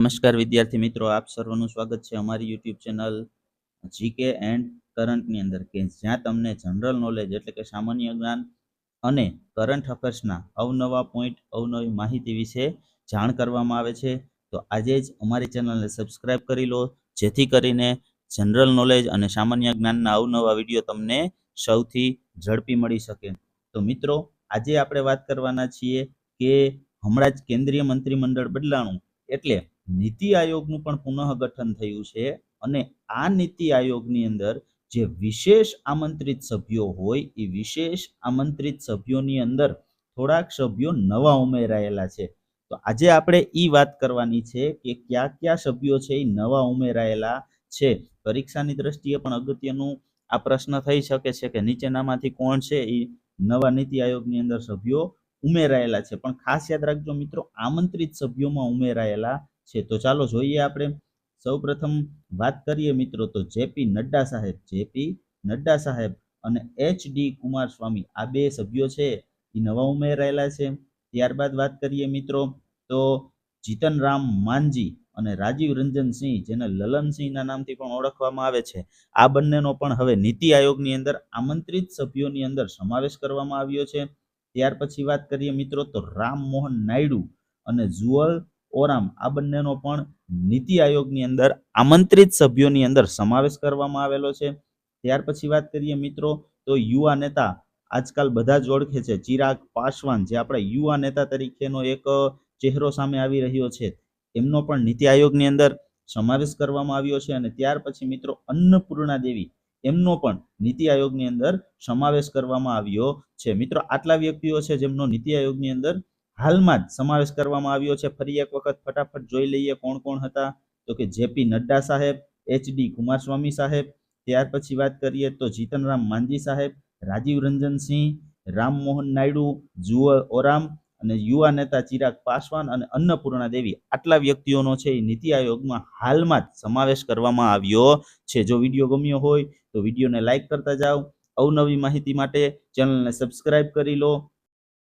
નમસ્કાર વિદ્યાર્થી મિત્રો, આપ સર્વનું સ્વાગત છે અમારી યુટ્યુબ ચેનલ જીકે એન્ડ કરંટની અંદર, કે જ્યાં તમને જનરલ નોલેજ એટલે કે સામાન્ય જ્ઞાન અને કરંટ અફેર્સના અવનવા પોઈન્ટ, અવનવી માહિતી વિશે જાણ કરવામાં આવે છે. તો આજે જ અમારી ચેનલને સબસ્ક્રાઇબ કરી લો, જેથી કરીને જનરલ નોલેજ અને સામાન્ય જ્ઞાનના અવનવા વિડીયો તમને સૌથી ઝડપી મળી શકે. તો મિત્રો, આજે આપણે વાત કરવાના છીએ કે હમણાં જ કેન્દ્રીય મંત્રીમંડળ બદલાણું એટલે નીતિ આયોગનું પણ પુનઃગઠન થયું છે, અને આ નીતિ આયોગની અંદર જે વિશેષ આમંત્રિત સભ્યો હોય એ વિશેષ આમંત્રિત સભ્યોની અંદર થોડાક સભ્યો નવા ઉમેરાયેલા છે. તો આજે આપણે એ વાત કરવાની છે કે કયા કયા સભ્યો છે એ નવા ઉમેરાયેલા છે. પરીક્ષાની દ્રષ્ટિએ પણ અગત્યનું આ પ્રશ્ન થઈ શકે છે કે નીચેનામાંથી કોણ છે એ નવા નીતિ આયોગની અંદર સભ્યો ઉમેરાયેલા છે. પણ ખાસ યાદ રાખજો મિત્રો, આમંત્રિત સભ્યોમાં ઉમેરાયેલા છે. તો ચાલો જોઈએ. આપણે સૌપ્રથમ વાત કરીએ મિત્રો, તો જેપી નડ્ડા સાહેબ અને એચડી કુમારસ્વામી, આ બે સભ્યો છે એ નવા ઉમેરાયેલા છે. ત્યારબાદ વાત કરીએ મિત્રો, તો જીતનરામ માંઝી અને રાજીવ રંજન સિંહ, જેને લલનસિંહના નામથી પણ ઓળખવામાં આવે છે, આ બંનેનો પણ હવે નીતિ આયોગની અંદર આમંત્રિત સભ્યોની અંદર સમાવેશ કરવામાં આવ્યો છે. ત્યાર પછી વાત કરીએ મિત્રો, તો રામ મોહન નાયડુ અને જુઅલ ઓરામ, આ બંનેનો પણ નીતિ આયોગની અંદર આમંત્રિત સભ્યોની અંદર સમાવેશ કરવામાં આવેલો છે. ત્યાર પછી વાત કરીએ મિત્રો, તો યુવા નેતા આજકાલ બધા જ ઓળખે છે, ચિરાગ પાસવાન, જે આપણા યુવા નેતા તરીકેનો એક ચહેરો સામે આવી રહ્યો છે, એમનો પણ નીતિ આયોગની અંદર સમાવેશ કરવામાં આવ્યો છે. અને ત્યાર પછી મિત્રો અન્નપૂર્ણા દેવી, એમનો પણ નીતિ આયોગની અંદર સમાવેશ કરવામાં આવ્યો છે. મિત્રો, આટલા વ્યક્તિઓ છે જેમનો નીતિ આયોગની અંદર હાલમાં જ સમાવેશ કરવામાં આવ્યો છે. ફરી એક વખત ફટાફટ જોઈ લઈએ કોણ કોણ હતા. તો કે જેપી નડ્ડા સાહેબ, એચડી કુમારસ્વામી સાહેબ, ત્યાર પછી વાત કરીએ તો જીતનરામ માંઝી સાહેબ, રાજીવ રંજન સિંહ, રામમોહન નાયડુ, જુઅલ ઓરામ અને યુવા નેતા ચિરાગ પાસવાન અને અન્નપૂર્ણા દેવી, આટલા વ્યક્તિઓનો છે એ નીતિ આયોગમાં હાલમાં જ સમાવેશ કરવામાં આવ્યો છે. જો વિડીયો ગમ્યો હોય તો વિડીયોને લાઈક કરતા જાઓ. અવનવી માહિતી માટે ચેનલને સબસ્ક્રાઇબ કરી લો.